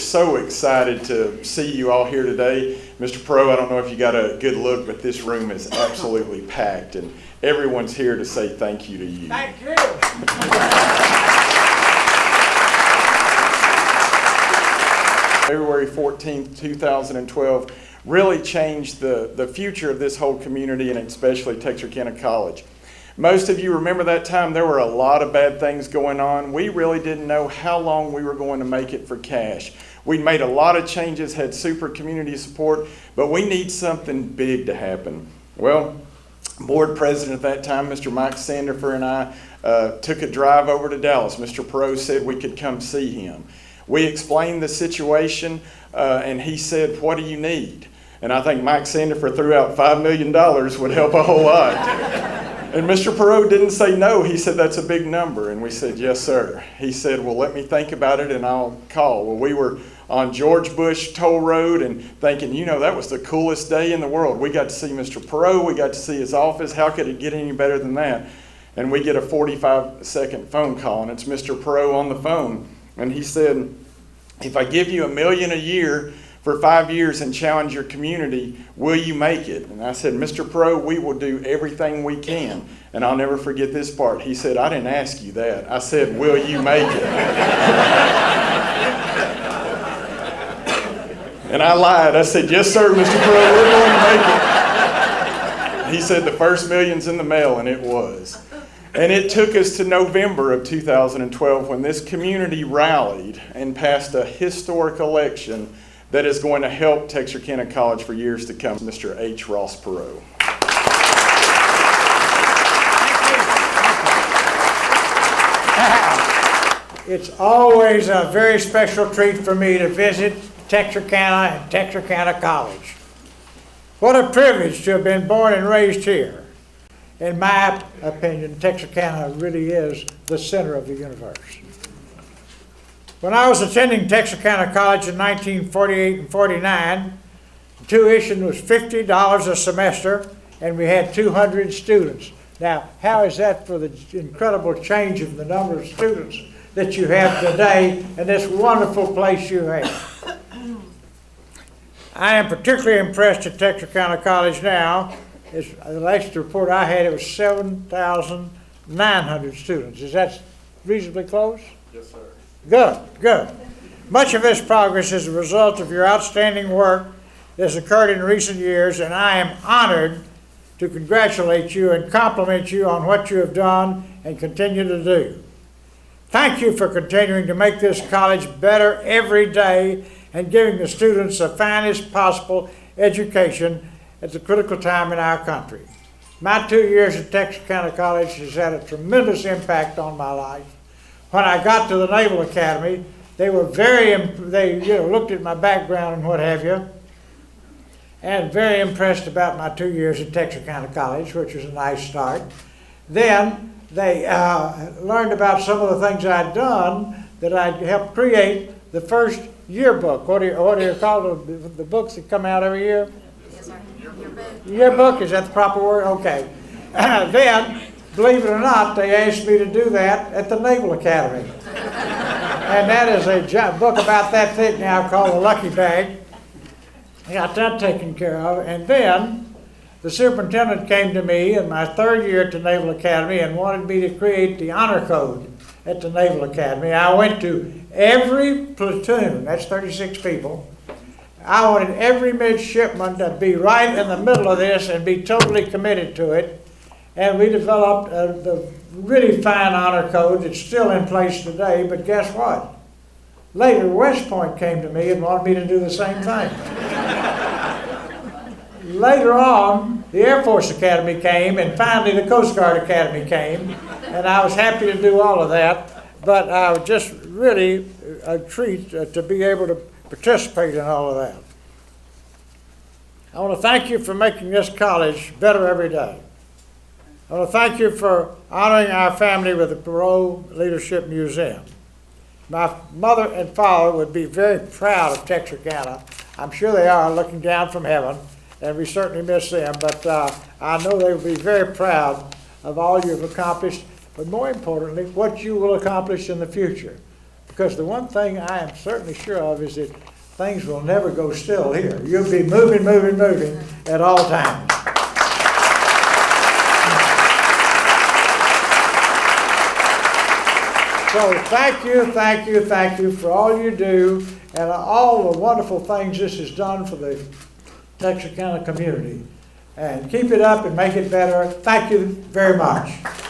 So excited to see you all here today. Mr. Perot, I don't know if you got a good look, but this room is absolutely packed, and everyone's here to say thank you to you. Thank you. February 14th, 2012 really changed the future of this whole community, and especially Texarkana College. Most of you remember that time. There were a lot of bad things going on. We really didn't know how long we were going to make it for cash. We'd made a lot of changes, had super community support, but we need something big to happen. Well, board president at that time, Mr. Mike Sandifer, and I took a drive over to Dallas. Mr. Perot said we could come see him. We explained the situation, and he said, "What do you need?" And I think Mike Sandifer threw out $5 million would help a whole lot. And Mr. Perot didn't say no. He said, "That's a big number." And we said, "Yes, sir." He said, "Well, let me think about it and I'll call." Well, we were on George Bush Toll Road and thinking, that was the coolest day in the world. We got to see Mr. Perot. We got to see his office. How could it get any better than that? And we get a 45-second phone call, and it's Mr. Perot on the phone. And he said, "If I give you $1 million a year for 5 years and challenge your community, will you make it?" And I said, "Mr. Perot, we will do everything we can." And I'll never forget this part. He said, "I didn't ask you that. I said, will you make it?" And I lied. I said, "Yes, sir, Mr. Perot, we're going to make it." He said, "The first million's in the mail," and it was. And it took us to November of 2012 when this community rallied and passed a historic election that is going to help Texarkana College for years to come, Mr. H. Ross Perot. It's always a very special treat for me to visit Texarkana and Texarkana College. What a privilege to have been born and raised here. In my opinion, Texarkana really is the center of the universe. When I was attending Texarkana College in 1948 and 49, the tuition was $50 a semester, and we had 200 students. Now, how is that for the incredible change in the number of students that you have today in this wonderful place you have? I am particularly impressed at Texarkana College now. The last report I had, it was 7,900 students. Is that reasonably close? Yes, sir. Good, good. Much of this progress is a result of your outstanding work that has occurred in recent years, and I am honored to congratulate you and compliment you on what you have done and continue to do. Thank you for continuing to make this college better every day and giving the students the finest possible education at the critical time in our country. My 2 years at Texarkana College has had a tremendous impact on my life. When I got to the Naval Academy, they were looked at my background and what have you, and very impressed about my 2 years at Texarkana College, which was a nice start. Then they learned about some of the things I'd done, that I'd helped create the first yearbook. What do you call the books that come out every year? Yes, sir. Yearbook. Yearbook, is that the proper word? Okay. Then, believe it or not, they asked me to do that at the Naval Academy. And that is a book about that thick now called The Lucky Bag. I got that taken care of. And then the superintendent came to me in my 3rd year at the Naval Academy and wanted me to create the honor code at the Naval Academy. I went to every platoon, that's 36 people. I wanted every midshipman to be right in the middle of this and be totally committed to it. And we developed the really fine honor code that's still in place today, but guess what? Later, West Point came to me and wanted me to do the same thing. Later on, the Air Force Academy came, and finally the Coast Guard Academy came, and I was happy to do all of that, but I was just really a treat to be able to participate in all of that. I want to thank you for making this college better every day. I want to thank you for honoring our family with the Perot Leadership Museum. My mother and father would be very proud of Texarkana. I'm sure they are, looking down from heaven, and we certainly miss them, but I know they will be very proud of all you've accomplished, but more importantly, what you will accomplish in the future. because the one thing I am certainly sure of is that things will never go still here. You'll be moving, moving, moving at all times. So thank you, thank you, thank you for all you do and all the wonderful things this has done for the Texarkana community. And keep it up and make it better. Thank you very much.